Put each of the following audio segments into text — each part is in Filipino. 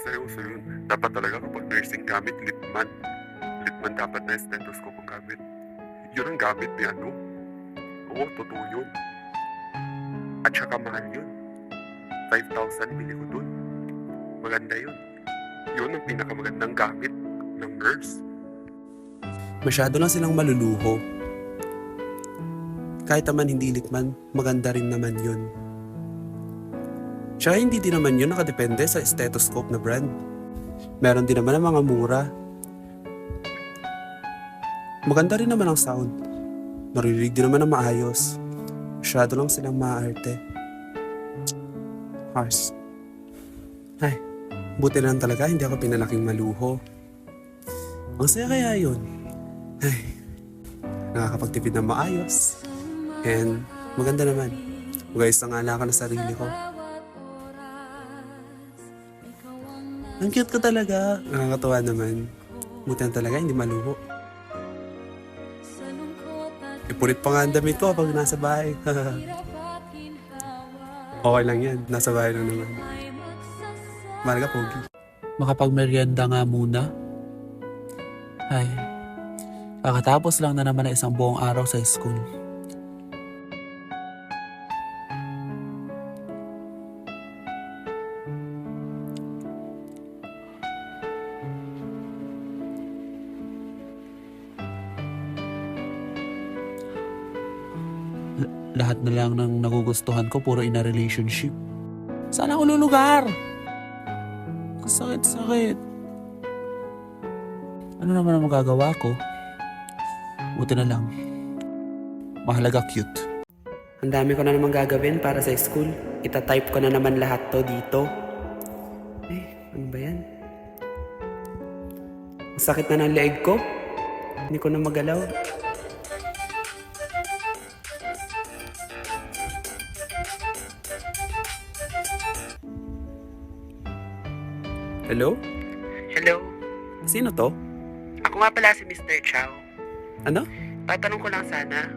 seryoso yun. Dapat talaga kapag nursing gamit, Littmann. Littmann dapat na stethoscope ang gamit. Yun ang gamit ni ano. Oo, totoo yun. At saka mahal yun. 5,000 bili ko dun. Maganda yun. Yun ang pinakamagandang gamit ng nurse. Masyado lang silang maluluho. Kahit naman hindi Littmann, maganda rin naman yun. Tsaka hindi din naman yun nakadepende sa stethoscope na brand. Meron din naman ang mga mura. Maganda rin naman ang sound. Naririnig din naman ang maayos. Masyado lang silang maarte. Harsh. Ay, buti lang talaga hindi ako pinalaking maluho. Ang saya kaya yun. Ay, nakakapagtipid ng maayos. And maganda naman. Guys, nangala ka na sarili ko. Ang cute ka talaga. Nakakatawa naman. Buti lang talaga hindi maluho. Ipulit pa nga ang damit ko pag nasa bahay. Okay lang yan. Nasa bahay lang naman. Mahal ka, Pogi. Makapagmerienda nga muna. Ay, kakatapos lang na naman ng isang buong araw sa school. Lahat na lang ng nagugustuhan ko puro in a relationship. Saan ako lulugar? Sakit-sakit. Ano naman ang magagawa ko? Buti na lang. Mahalaga cute. Ang dami ko na naman gagawin para sa school. Ita-type ko na naman lahat to dito. Ano ba yan? Ang sakit na ng leeg ko. Hindi ko na magalaw. Hello? Hello? Sino to? Ako nga pala si Mr. Chow. Ano? Tatanong ko lang sana.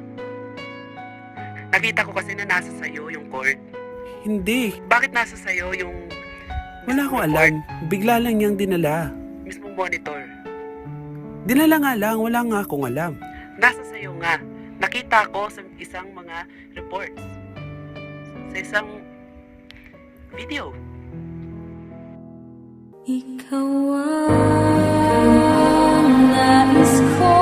Nakita ko kasi na nasa sayo yung cord. Hindi. Bakit nasa sayo yung Wala akong alam. Bigla lang niyang dinala. mismong monitor? Dinala nga lang. Wala nga akong alam. Nasa sayo nga. Nakita ko sa isang mga reports. Sa isang video. Ikaw ang nais ko,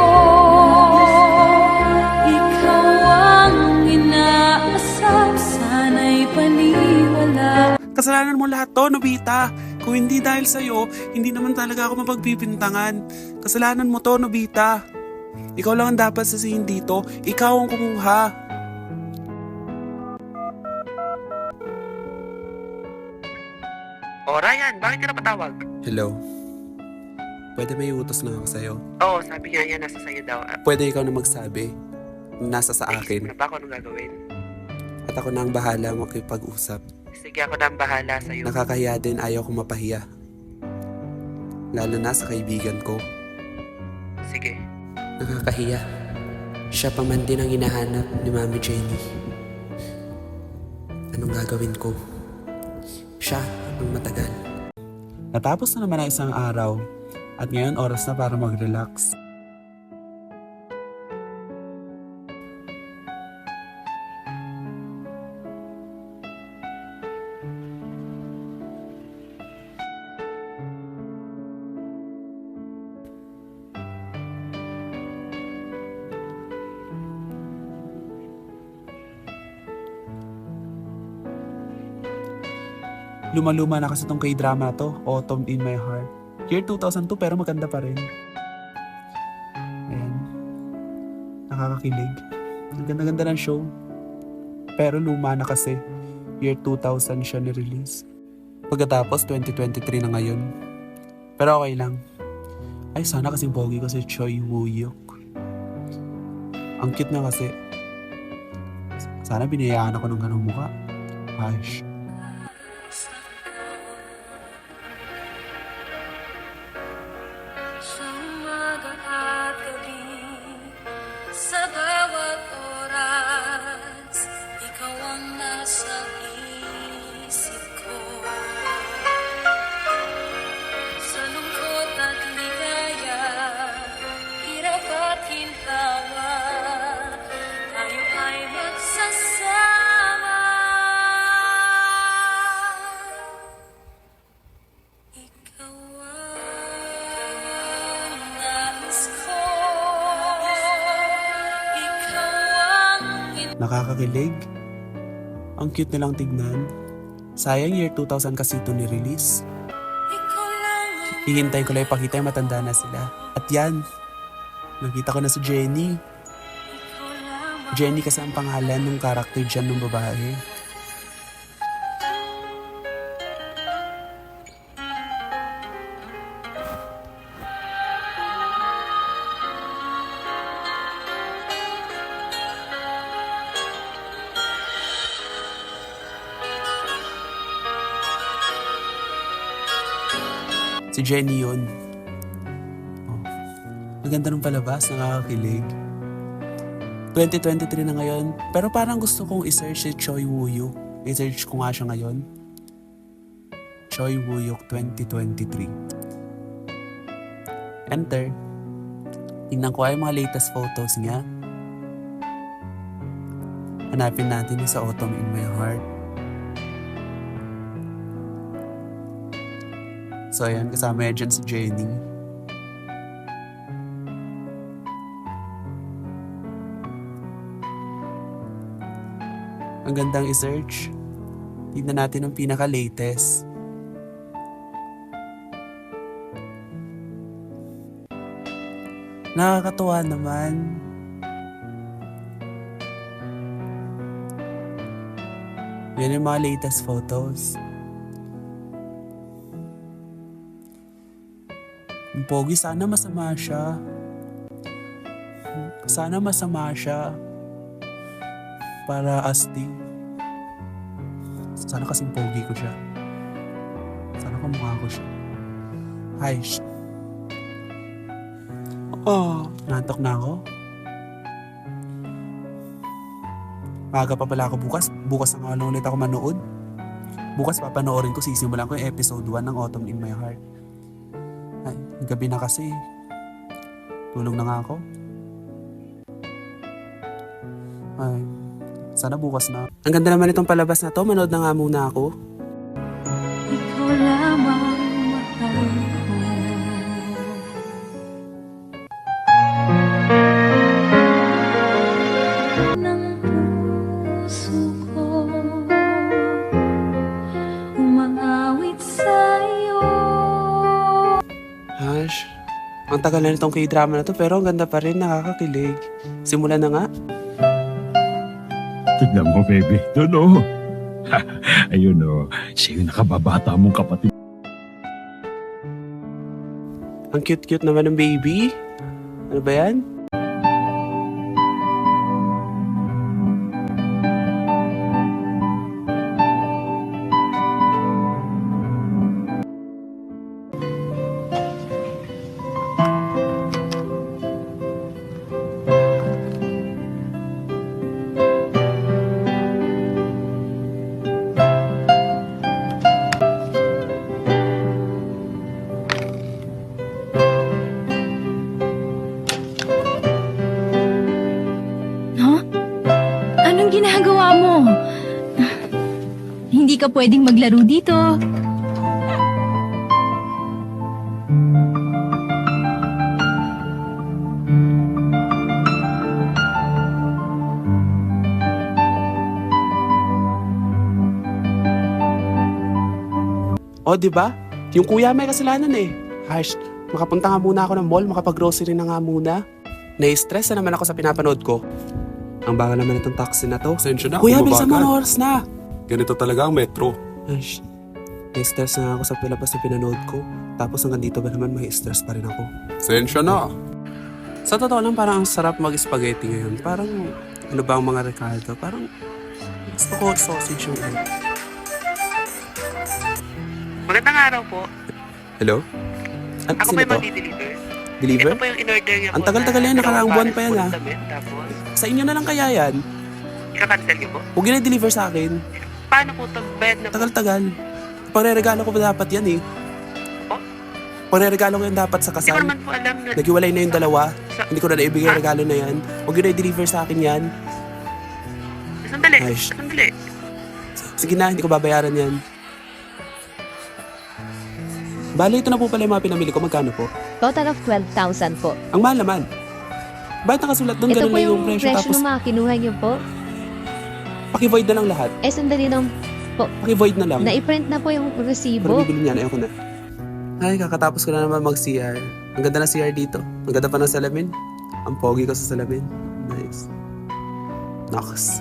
ikaw ang inaasam, sana'y paniwala. Kasalanan mo lahat to, Nobita. Kung hindi dahil sa'yo, hindi naman talaga ako mapagbibintangan. Kasalanan mo to, Nobita. Ikaw lang ang dapat sasihin dito. Ikaw ang kumuha. O Ryan, bakit ka napatawag? Hello. Pwede may utos lang ako sa'yo. Oo, sabi nga niya nasa sayo daw. Pwede ikaw na magsabi. Nasa sa Naisip mo akin. na ba kung anong gagawin? At ako na ang bahala makipag-usap. Sige, ako na ang bahala sa'yo. Nakakahiya din, ayaw ko mapahiya. Lalo na sa kaibigan ko. Sige. Nakakahiya. Siya pa man din ang hinahanap ni Mami Jenny. Anong gagawin ko? Siya ang matagal. Natapos na naman ang isang araw at ngayon oras na para mag-relax. Luma-luma na kasi tong K-drama to, Autumn in My Heart. Year 2002 pero maganda pa rin. Ayan. Nakakakilig. Ang ganda-ganda ng show. Pero luma na kasi. Year 2000 siya ni-release. Pagkatapos 2023 na ngayon. Pero okay lang. Ay sana kasing pogi ko si Choi Woo-hyuk. Ang cute na kasi. Sana binayaan ako ng ganong mukha. Gosh. Sa umaga at gabi, sa bawat oras, ikaw ang nasa isip ko. Nakakakilig. Ang cute nilang tignan. Sayang year 2000 kasi ito ni-release. ikaw lang ang Hihintay ko lang ipakita yung matanda na sila. At yan, nakita ko na si Jenny. ikaw lamang. Jenny kasi ang pangalan ng karakter dyan ng babae. Si Jenny yun. Oh. Maganda nung palabas, nakakakilig. 2023 na ngayon, pero parang gusto kong i-search si Choi Woo-yuk. I-search ko nga siya ngayon. Choi Woo-yuk 2023. Enter. Tingnan ko ay mga latest photos niya. Hanapin natin yung sa Autumn in My Heart. So ayan, kasama niya dyan si Jenny. Ang gandang i-search. Tignan natin ang pinaka-latest. Nakakatuwa naman. Yan yung mga latest photos. Ang pogi, sana masama siya. Sana masama siya. Para astig. Sana kasing pogi ko siya. Sana kamukha ko siya. Hi. Oh, nantok na ako. Maaga pa pala ako bukas. Bukas na nga lang ulit ako manood. Bukas papanoorin ko, sisimulan ko yung episode 1 ng Autumn in My Heart. Ay, gabi na kasi. Tulog na nga ako. Ay, sana bukas na. Ang ganda naman itong palabas na to. Manood na nga muna ako. Ikaw lamang mahal ko. Ng puso ko umaawit sa'yo. Hash, ang tagal na nitong K-drama na to pero ang ganda pa rin, nakakakilig. Simulan na nga. Tignan mo, baby. Doon, oh. Ayun, oh. Siya yung nakababata mong kapatid. Ang cute-cute naman ng baby. Ano ba yan? Anong ginagawa mo? Hindi ka pwedeng maglaro dito. O, di ba? Yung kuya may kasalanan eh. Hash, makapunta nga muna ako ng mall, makapag-grocery na nga muna. Nai-stress na naman ako sa pinapanood ko. Ang bagal naman itong taxi na to. Sensyo na, Kuya, bilisan mo na oras na. Ganito talaga ang metro. Hash, nai-stress na ako sa palabas na pinanood ko. Tapos hanggang dito ba naman may stress pa rin ako. Sensyo na. Sa totoo lang, parang ang sarap mag-spaghetti ngayon. Parang, ano ba ang mga Ricardo? Parang, gusto ko sausage yung egg. Magandang araw po. Hello? Ako Sino po yung to? mag-deliver. Deliver? Ito po yung in-order niya po. Ang tagal-tagal na yan, nakaraang buwan pa yan, dalawang ah. damit, tapos, Sa inyo na lang kaya yan? ika-cancel niyo po. Huwag yun i-deliver sa akin. Paano po ito? Bed na po. Tagal-tagal. Pare-regalo ko ba dapat yan eh? Oh? Pare-regalo ko yan dapat sa Hindi ko kasal. naman po alam na... Naghiwalay na yung dalawa. Sa- Hindi ko na naibigay yung regalo na yan. Huwag yun i-deliver sa akin yan. Sandali, Aish. sandali. Sige na, hindi ko babayaran yan. Bale, ito na po pala yung mga pinamili ko. Magkano po? Total of 12,000 po. Ang mahal naman. Bakit nakasulat doon Ito ganun po lang yung yung presyo presyo tapos... ng mga kinuha niyo po. Paki-void na lang lahat. Sandali lang. Paki-void na lang. Na-print na po yung Pero resibo. bibili niyan, ayoko na. Ay, kakatapos ko na naman mag-CR. Ang ganda na CR dito. Ang ganda pa ng salamin. Ang pogi ko sa salamin. Nice. Naks.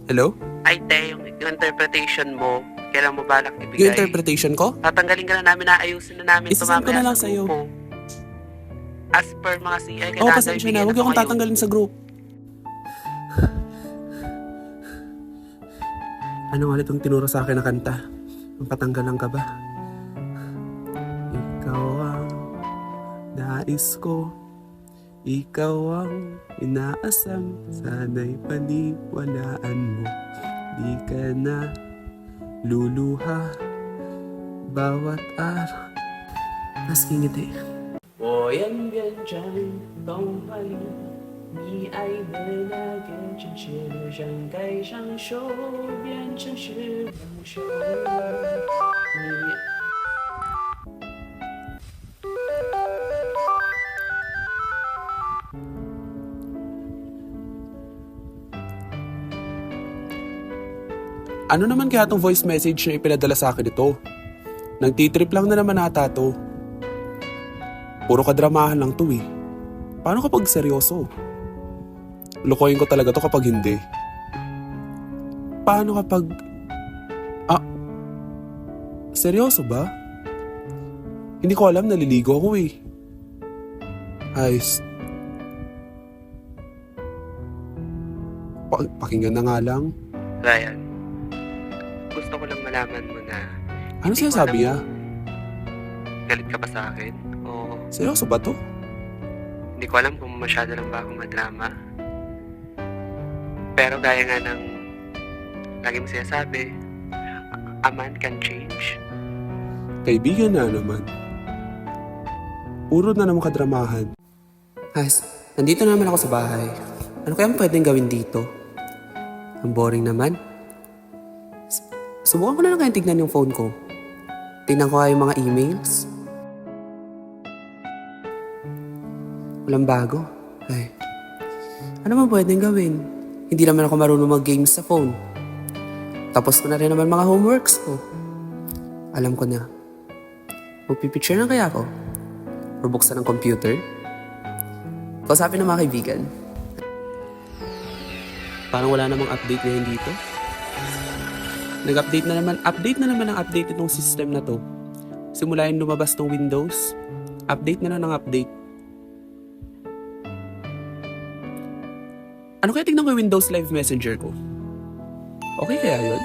Hello? Ay, te, yung interpretation mo, kailan mo balak Yung ibigay? interpretation ko? Tatanggalin ka na namin, naayusin na namin ito Isasend ko na mamaya lang sa'yo. grupo. As per mga CI, Oo, kailangan pasensya na. Huwag yung akong tatanggalin sa group. Ano ulit yung tinuro sa akin na kanta? Ang patanggalan ka ba? Ikaw ang nais ko. Ikaw ang inaasam. Sana'y paniwalaan mo. Di ka na luluha bawat araw. Mas ngingiti. 我愿变成东方里你爱的那个城市路上盖上手变成是不朽你 Ano naman kaya tong voice message na ipinadala sa akin ito? Nagtitrip lang na naman ata to. Puro kadramahan lang to eh. Paano kapag seryoso? Lukoyin ko talaga to kapag hindi. Paano kapag... seryoso ba? Hindi ko alam, naliligo ako eh. Ayos. Pakinggan na nga lang. Ryan, gusto ko lang malaman mo na Ano hindi ko sinasabi niya? alam kung galit ka ba sa akin o Seryoso ba to? hindi ko alam kung masyado lang ba akong madrama. Pero gaya nga ng lagi mo sinasabi, a man can change. Kaibigan na naman. Puro na naman kadramahan. Guys, nandito na naman ako sa bahay. Ano kaya pwedeng gawin dito? Ang boring naman. Subukan ko na lang kayong tignan yung phone ko. Tignan ko nga yung mga emails. Walang bago. Ay. Ano man pwedeng gawin? Hindi naman ako marunong mag-games sa phone. Tapos ko na rin naman mga homeworks ko. Alam ko na. Magpipicture na kaya ako? Or buksan ng computer? Kausapin ng mga kaibigan. Parang wala namang update ngayon dito. Update na naman ang update itong system na to. Simula yung lumabas tong Windows, update na ng update. Ano kaya tignan ko yung Windows Live Messenger ko? Okay kaya yun?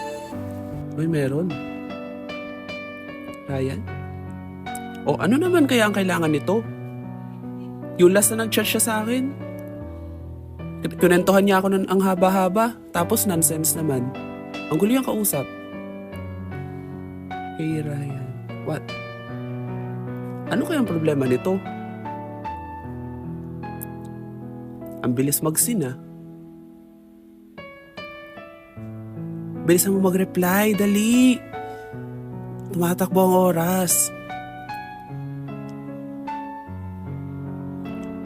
Uy, meron. Ryan? O ano naman kaya ang kailangan nito? Yung last na nag-chat siya sa akin. Kunentohan niya ako ng ang haba-haba, tapos nonsense naman. Ang gulo yung kausap. Hey Ryan, what? Ano kaya ang problema nito? Ang bilis mag-sin ah. Bilisan mo mag-reply, dali. Tumatakbo ang oras.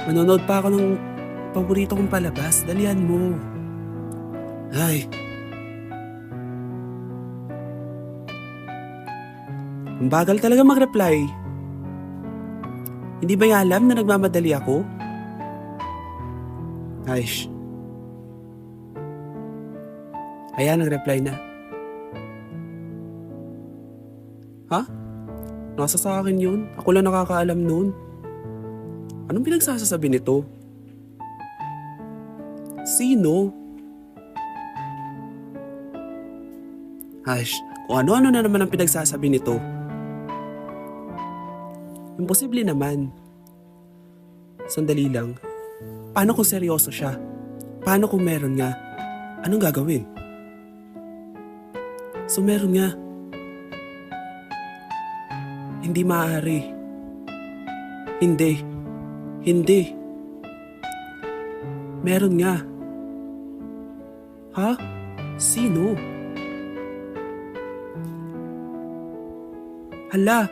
Manonood pa ako ng paborito kong palabas. Dalian mo. Ay. Ang bagal talaga mag-reply. Hindi ba niya alam na nagmamadali ako? Ay. Ayan, nag-reply na. Ha? Nasa sa akin yun. Ako lang nakakaalam nun. Anong pinagsasasabi nito? Sino? Hash, kung ano-ano na naman ang pinagsasabi nito. Imposible naman. Sandali lang. Paano kung seryoso siya? Paano kung meron nga? Anong gagawin? So meron nga. Hindi maaari. Hindi. Hindi. Meron nga. Ha? Sino? Hala.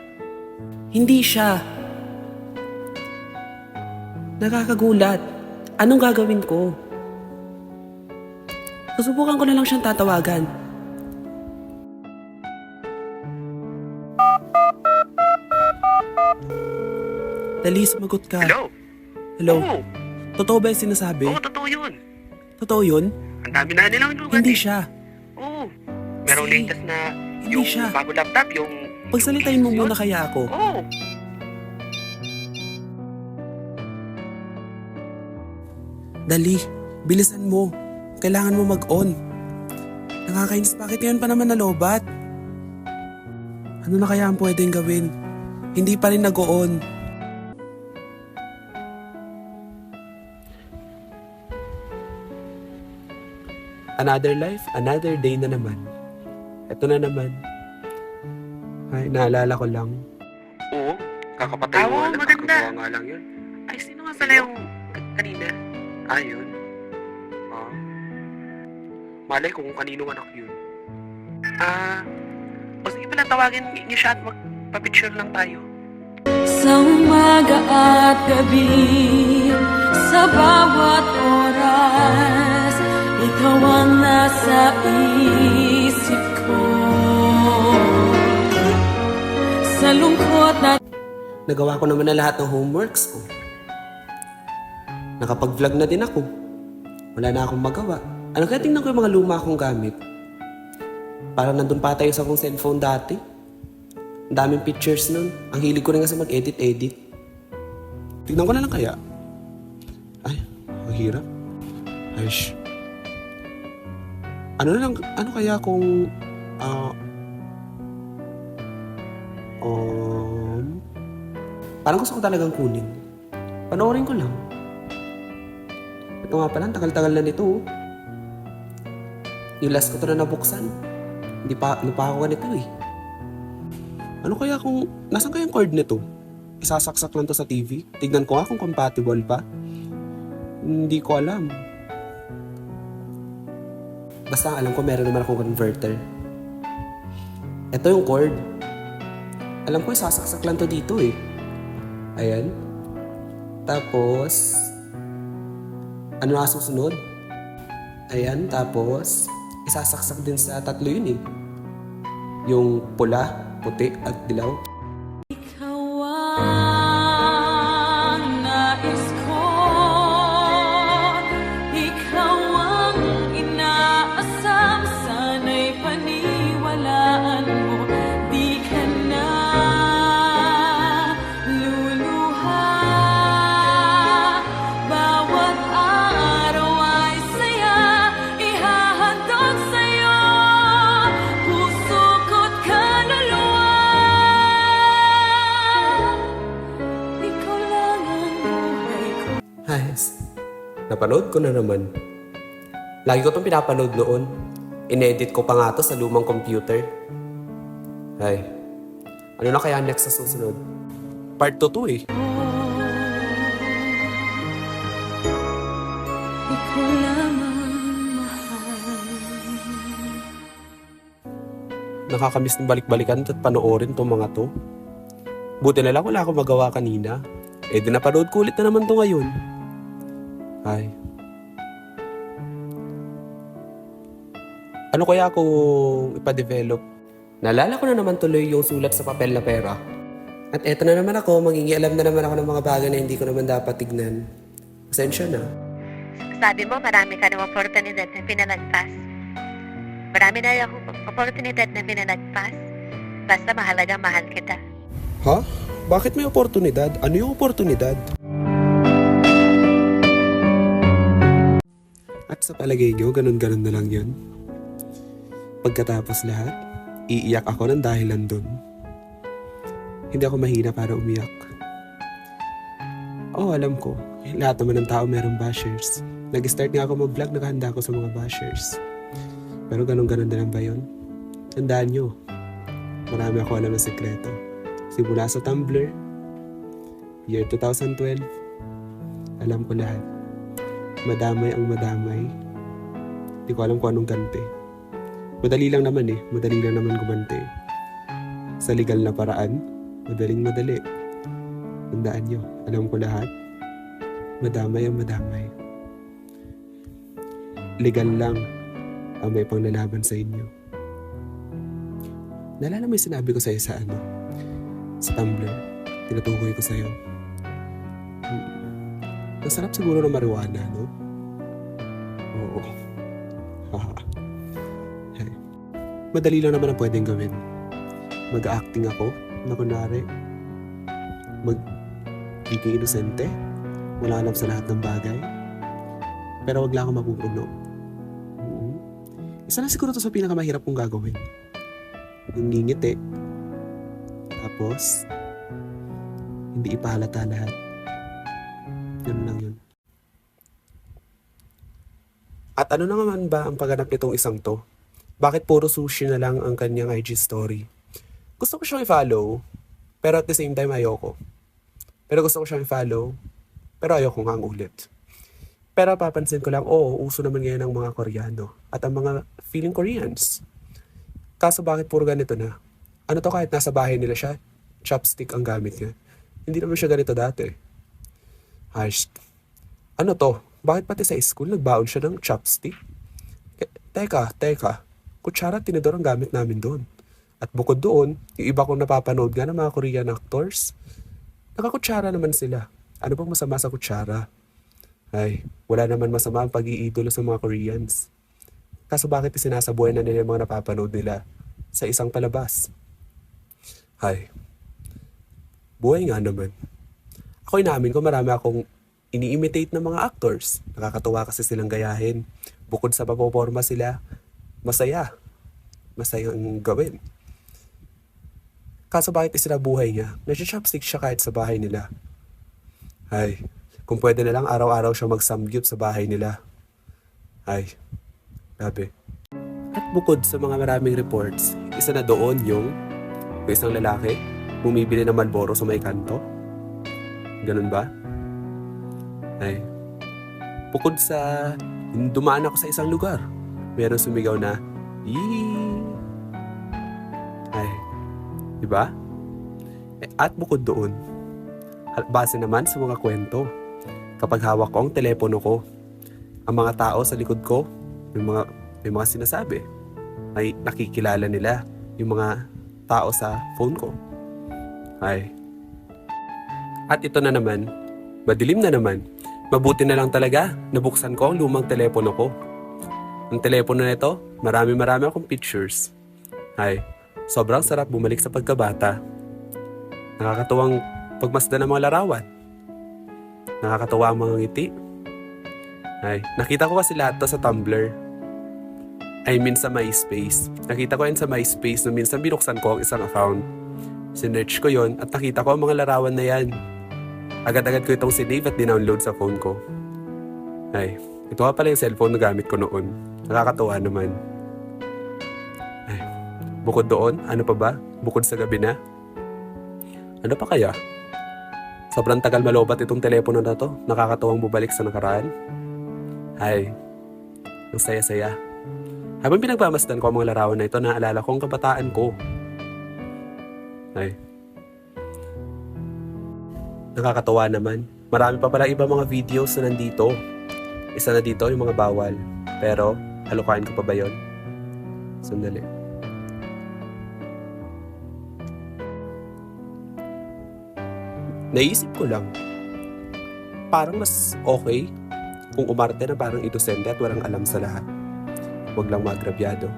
Hindi siya. Nakakagulat. Anong gagawin ko? Susubukan ko na lang siyang tatawagan. Dali, sumagot ka. Hello? Hello? Oo. Totoo ba yung sinasabi? Oo, totoo yun. Totoo yun? Ang dami na nilang lugat Hindi eh. siya. Oo. Merong Kasi, latest na hindi yung siya. bago laptop, yung... Pagsalitain mo yung muna Asus kaya ako. yun. Oo. Dali, bilisan mo. Kailangan mo mag-on. Nakakainis, bakit ngayon pa naman nalobat? Ano na kaya ang pwedeng gawin? Hindi pa rin nag-on. Another life, another day na naman. Ito na naman. Ay, naalala ko lang. Oo. Kakapatay mo Oo, nga lang. maganda. Kakagawa nga lang yun. Ay, sino nga pala yung kanina? Yun. Ah. Malay ko kung kaninong anak yun. O sige pala, tawagin niyo siya at magpa-picture lang tayo. Sa umaga at gabi, sa bawat oras, ikaw ang nasa isip ko. Sa lungkot na Nagawa ko naman na lahat ng homeworks ko. Nakapag-vlog na din ako. Wala na akong magawa. Ano kaya tingnan ko yung mga luma kong gamit? Parang nandun pa tayo sa akong cellphone dati. Ang daming pictures nun. Ang hilig ko rin kasi mag-edit-edit. Tignan ko na lang kaya. Ay, ang hirap. Ay, ano kaya kung... parang gusto ko talagang kunin. Panoorin ko lang. Ito nga pala, tagal-tagal na nito. Oh. Yung last ko to na nabuksan. Hindi pa ako ganito eh. Ano kaya kung... Nasaan kaya yung cord nito? Isasaksak lang to sa TV? Tignan ko nga kung compatible pa. Hindi ko alam. Basta alam ko meron naman akong converter. Ito yung cord. Alam ko isasaksak lang to dito eh. Ayan. Tapos... Ano na susunod? Ayan, tapos... Isasaksak din sa tatlo yun eh. Yung pula, puti at dilaw. ikaw ang nais ko, ikaw ang inaasam, sana'y paniwalaan mo, di ka na luluha. Bawat araw ay saya, ihahandog sa'yo, puso ko't kaluluwa. Ikaw lang ang buhay ko. Ay, napanood ko na naman. Lagi ko itong pinapanood noon. Inedit ko pa nga to sa lumang computer. Ay, ano na kaya next sa susunod? Part 2 to eh. Ikaw lamang mahal. Nakakamiss ng balik-balikan at panoorin tong mga to. Buti na lang wala akong magawa kanina. Eh di napanood ko ulit na naman to ngayon. Ay. Ano kaya kung ipa-develop? Naalala ko na naman tuloy yung sulat sa papel na pera. At eto na naman ako, mangingialam na naman ako ng mga bagay na hindi ko naman dapat tignan. Pasensya na. Sabi mo, marami ka ng oportunidad na pinalagpas. Marami na akong oportunidad na pinalagpas. Basta mahalaga mahal kita. Ha? Bakit may oportunidad? Ano yung oportunidad? At sa palagay nyo, ganun-ganun na lang yun. Pagkatapos lahat, iiyak ako ng dahilan dun. Hindi ako mahina para umiyak. Oo, alam ko. Lahat naman ng tao merong bashers. Nag-start nga ako mag-vlog, nakahanda ako sa mga bashers. Pero ganun-ganun na lang ba yun? Tandaan nyo, marami ako alam na sekreto. Simula sa Tumblr, year 2012, alam ko lahat. Madamay ang madamay. Hindi ko alam kung anong ganti. Madali lang naman eh. Madali lang naman gumante. Sa legal na paraan, madaling-madali. Tandaan nyo, alam ko lahat. Madamay ang madamay. Legal lang. ang may panglalaban sa inyo. Naalala mo yung sinabi ko sa'yo sa sa Tumblr. Tinutukoy ko sa'yo. Masarap siguro ng marijuana, no? Oo. Haha. Hey. Madali lang naman ang pwedeng gawin. Mag-acting ako na kunwari magiging inosente. Wala alam sa lahat ng bagay. Pero wag lang ako mapupuno. Isa na siguro to sa pinakamahirap kong gagawin. Yung ngingiti. Tapos, hindi ipahalata lahat. Ganun lang yun. At ano na naman ba ang pagganap nitong isang to? Bakit puro sushi na lang ang kanyang IG story? Gusto ko siyang i-follow, pero at the same time ayoko. Pero gusto ko siyang i-follow, pero ayoko nga ang ulit. Pero papansin ko lang, oo, uso naman ngayon ang mga Koreano at ang mga feeling Koreans. Kaso bakit puro ganito na? Ano to kahit nasa bahay nila siya, chopstick ang gamit niya. Hindi naman siya ganito dati. Hash. Ano to? Bakit pati sa school nagbaon siya ng chopstick? Teka. Kutsara at tinidor ang gamit namin doon. At bukod doon, yung iba kong napapanood nga ng mga Korean actors, nakakutsara naman sila. Ano bang masama sa kutsara? Ay, wala naman masama ang pag-iidolo sa mga Koreans. Kaso bakit isinasabuhay na nila yung mga napapanood nila sa isang palabas? Ay, buhay nga naman. Ako inamin ko marami akong ini-imitate ng mga actors. Nakakatuwa kasi silang gayahin. Bukod sa papoporma sila, masaya. Masayang gawin. Kaso bakit isinabuhay niya? Nag-chopstick siya kahit sa bahay nila. Ay, kung pwede na lang araw-araw siya mag-samgyup sa bahay nila. Ay, grabe. At bukod sa mga maraming reports, isa na doon yung isang lalaki bumibili ng Marlboro sa may kanto. Ganun ba? Ay, bukod sa dumaan ako sa isang lugar, meron sumigaw na, "Yee!" Ay, di ba? At bukod doon, base naman sa mga kwento, kapag hawak ko ang telepono ko, ang mga tao sa likod ko, may mga sinasabi, ay nakikilala nila yung mga tao sa phone ko. Ay. At ito na naman, madilim na naman. Mabuti na lang talaga, nabuksan ko ang lumang telepono ko. Ang telepono na ito, marami akong pictures. Ay, sobrang sarap bumalik sa pagkabata. Nakakatuwang pagmasdan ng mga larawan. Nakakatuwa ang mga ngiti. Ay, nakita ko kasi lahat to sa Tumblr. I mean sa MySpace. Nakita ko yan sa MySpace nung minsan binuksan ko ang isang account. Sinearch ko yon at nakita ko ang mga larawan na yan. Agad-agad ko itong sinave at dinownload sa phone ko. Ay, ito nga pala yung cellphone na gamit ko noon. Nakakatuwa naman. Ay, bukod doon, ano pa ba? Bukod sa gabi na? Ano pa kaya? Sobrang tagal malobat itong telepono na to. Nakakatuwang bumalik sa nakaraan. Ay, ang saya-saya. Habang pinagmamasdan ko ang mga larawan na ito, naalala ko ang kabataan ko. Ay. Nakakatuwa naman. Marami pa pala iba mga videos na nandito. Isa na dito yung mga bawal. Pero, halukain ko pa ba yun? Sandali. Naisip ko lang, parang mas okay kung umarte na parang inosente at walang alam sa lahat. Huwag lang maagrabyado.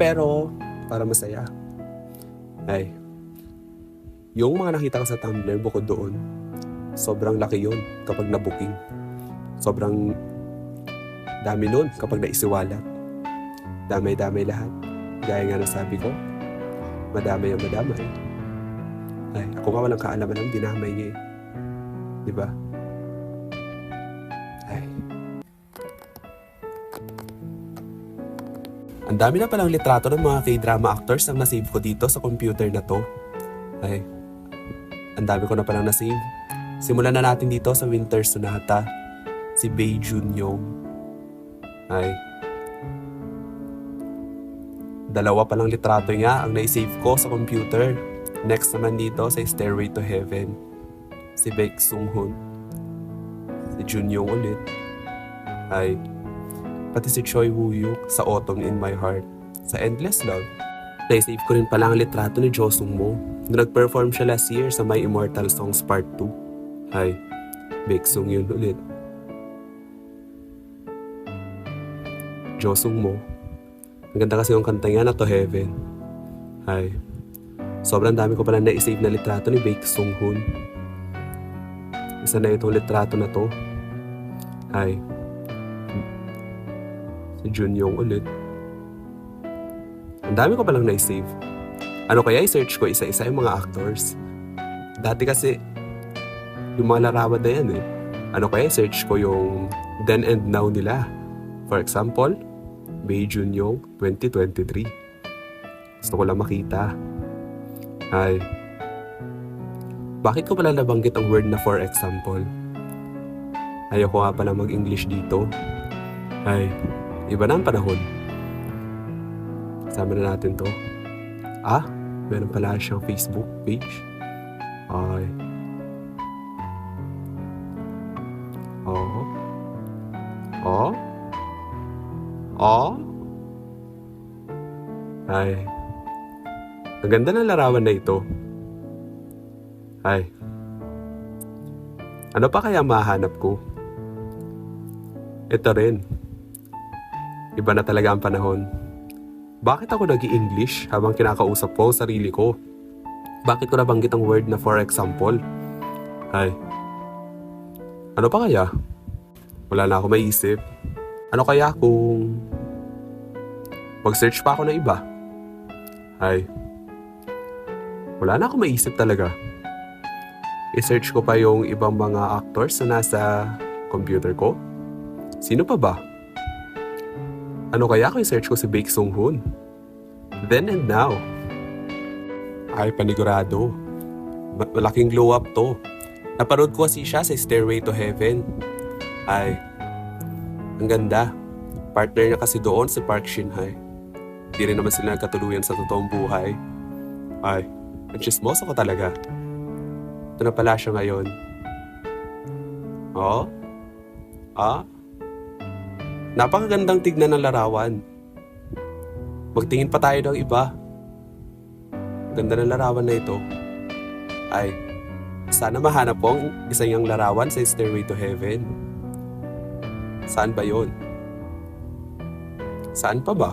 Pero, para masaya. Ay, yung mga nakita ko sa Tumblr bukod doon, sobrang laki yun kapag na-booking. Sobrang dami nun kapag naisiwalat. Damay-damay lahat. Gaya nga na sabi ko, madamay ang madamay. Ay, ako nga walang kaalaman ng dinamay niya eh. Diba? Ay. Ang dami na palang litrato ng mga K-drama actors ang nasave ko dito sa computer na to. Ay, ang dami ko na palang nasave. Simulan na natin dito sa Winter Sonata. Si Bae Junyoung. Ay. Dalawa palang litrato niya ang naisave ko sa computer. Next naman dito sa Stairway to Heaven. Si Baek Sung-hoon. Si Junyoung ulit. Ay. pati si Choi Woo-yuk sa Autumn in My Heart, sa Endless Love. Naisave ko rin pala ang litrato ni Jo Sung-mo na nag-perform siya last year sa My Immortal Songs Part 2. Ay, Baeksung yun ulit. Jo Sung-mo. Ang ganda kasi yung kanta niya na To Heaven. Ay, sobrang dami ko pala na-save na litrato ni Baeksung-hoon. Isa na itong litrato na to. Ay, si Junyoung ulit. Ang dami ko palang na-save. Ano kaya i-search ko isa-isa yung mga actors? Dati kasi, yung mga larawan na yan eh. Ano kaya i-search ko yung then and now nila? For example, Bae Junyoung 2023. Gusto ko lang makita. Ay, bakit ko pala nabanggit ang word na for example? Ayoko nga pala mag-English dito. Ay, iba na ang panahon. Kasama na natin to. Ah, meron pala siyang Facebook page. Ay. Oh. Oh. Oh. Ay. Ang ganda ng larawan na ito. Ay. Ano pa kaya mahanap ko? Ito rin. Iba na talaga ang panahon. Bakit ako nag-i-English habang kinakausap ko ang sarili ko? Bakit ko nabanggit ang word na for example? Ay. Ano pa kaya? Wala na ako maisip. Ano kaya kung mag-search pa ako ng iba? Ay. Wala na ako maisip talaga. I-search ko pa yung ibang mga actors na nasa computer ko. Sino pa ba? Ano kaya kung i-search ko si Baeksung-hoon? Then and now. Ay, panigurado. Malaking glow up to. Naparod ko kasi siya sa Stairway to Heaven. Ay, ang ganda. Partner niya kasi doon si Park Shin-hye. Di rin naman sila nagkatuluyan sa totoong buhay. Ay, ang chismoso ko talaga. Ito na pala siya ngayon. Oh? Ah? Napakagandang tignan ng larawan. Magtingin pa tayo ng iba. Ganda ng larawan na ito. Ay, sana mahanap po ang isa niyang larawan sa Stairway to Heaven. Saan ba yon? Saan pa ba?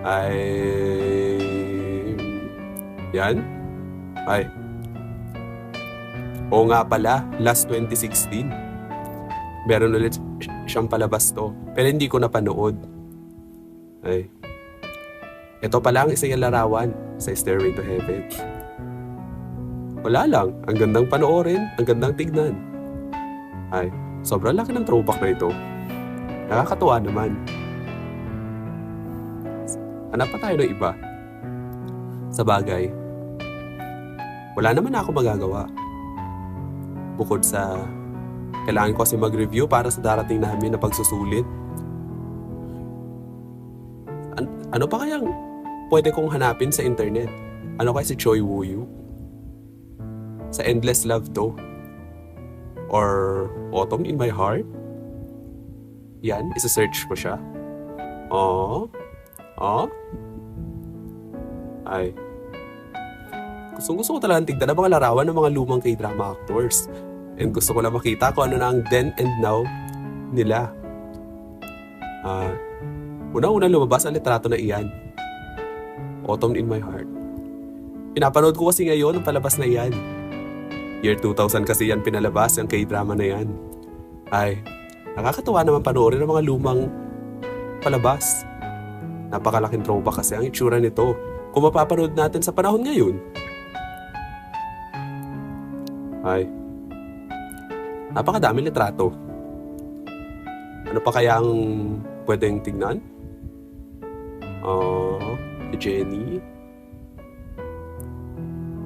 Ay... Yan? Ay. Oo nga pala, last 2016. Meron ulit siyang palabas to. Pero hindi ko napanood. Ay. Ito pala ang isa yung larawan sa Stairway to Heaven. Wala lang. Ang gandang panoorin. Ang gandang tignan. Ay. Sobrang laki ng throwback na ito. Nakakatuwa naman. Hanap pa tayo ng iba. Sa bagay, wala naman ako magagawa. Bukod sa kailangan ko kasi mag-review para sa darating namin na pagsusulit. Ano pa kayang pwede kong hanapin sa internet? Ano kaya si Choi Woo-yuk? Sa Endless Love to? Or Autumn in My Heart? Yan, isa-search ko siya. Oh? Oh? Ay. Gusto ko talagang tignan ang mga larawan ng mga lumang K-drama actors. And gusto ko lang makita kung ano na ang then and now nila. Unang-unang lumabas ang litrato na iyan. Autumn in My Heart. Pinapanood ko kasi ngayon ang palabas na iyan. Year 2000 kasi yan pinalabas, ang K-drama na yan. Ay, nakakatuwa naman panoorin ang mga lumang palabas. Napakalaking throwback kasi ang itsura nito. Kung mapapanood natin sa panahon ngayon. Ay, napakadaming litrato. Ano pa kaya ang pwedeng tignan? Si Jenny.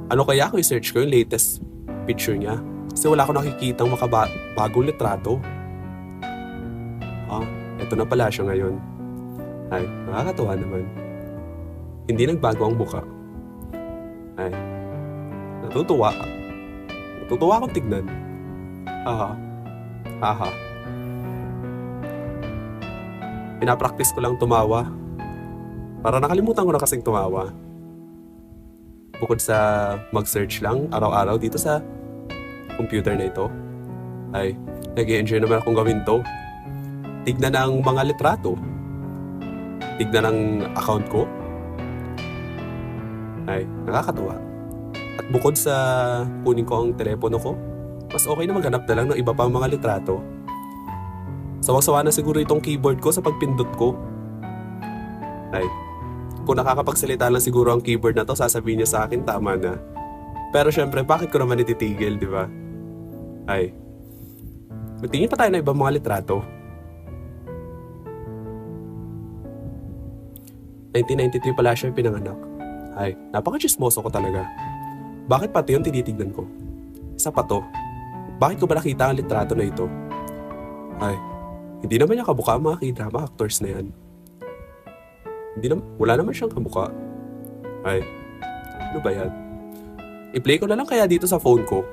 Ano kaya kung i-search ko yung latest picture niya? Kasi wala akong nakikitang makabagong litrato. Eto na pala siya ngayon. Ay, nakakatuwa naman. Hindi nagbago ang mukha. Ay, natutuwa. Natutuwa akong tignan. Haha. Pinapractice ko lang tumawa. Para nakalimutan ko na kasing tumawa. Bukod sa mag-search lang araw-araw dito sa computer na ito, ay nag-i-enjoy naman akong gawin to. Tignan ang mga litrato. Tignan ang account ko. Ay, nakakatuwa. At bukod sa kunin ko ang telepono ko, mas okay na maghanap na lang ng iba pang mga litrato. Sawang-sawa na siguro itong keyboard ko sa pagpindot ko. Ay, kung nakakapagsalita lang siguro ang keyboard na to, sasabihin niya sa akin, tama na. Pero syempre, bakit ko naman ititigil, di ba? Ay, magtingin pa tayo ng ibang mga litrato. 1993 pala siya pinanganak. Ay, napaka-chismoso ko talaga. Bakit pati yun tinitignan ko? Isa pa to. Bakit ko ba nakita ang litrato na ito? Ay, hindi naman niya kabuka ang mga k-drama actors na yan. Wala naman siyang kabuka. Ay, ano ba yan? I-play ko na lang kaya dito sa phone ko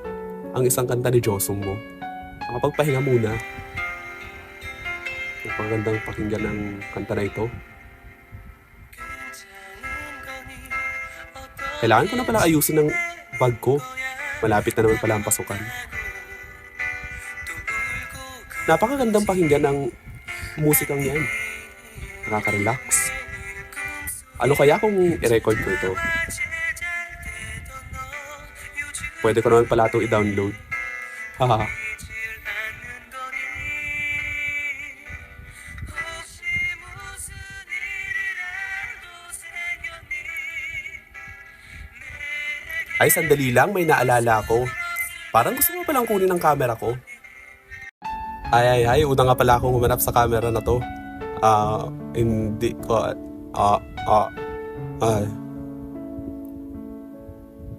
ang isang kanta ni Josung mo. Makapagpahinga muna. Napakagandang pakinggan ng kanta na ito. Kailangan ko na pala ayusin ng bag ko. Malapit na naman pala ang pasukan. Napakagandang pakinggan ng musikang yan. Nakaka-relax. Ano kaya kung i-record ko ito? Pwede ko naman pala ito i-download. Haha. Ay, sandali lang, may naalala ako. Parang gusto mo palang kunin ang camera ko. Ay, una nga pala akong humanap sa camera na to. Hindi ko,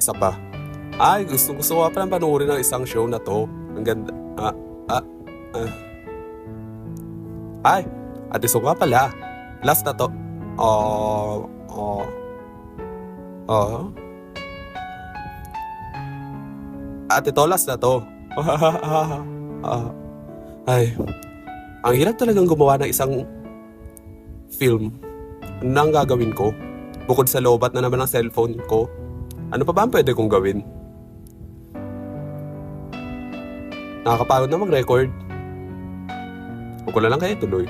isa pa. Ay, gusto ko pa lang panoorin ng isang show na to. Ang ganda, Ay, ate so nga pala. Last na to. Ate to, last na to. Ay, ang hirap talagang gumawa ng isang film. Ano na ang gagawin ko? Bukod sa lobat na naman ng cellphone ko, ano pa ba ang pwede kong gawin? Nakakapagod na mag-record. Huwag ko na lang kaya tuloy.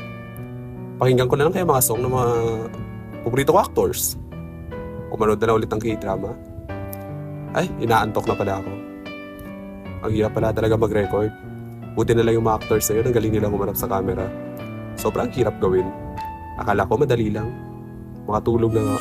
Pakinggan ko na lang kaya mga song ng mga paborito ko actors. Kumanood na lang ulit ng K-drama. Ay, inaantok na pala ako. Ang hirap pala talaga mag-record. Buti na lang yung mga actors sa'yo, ang galing nilang humarap sa camera. Sobrang hirap gawin. Akala ko madali lang. Makatulog na nga.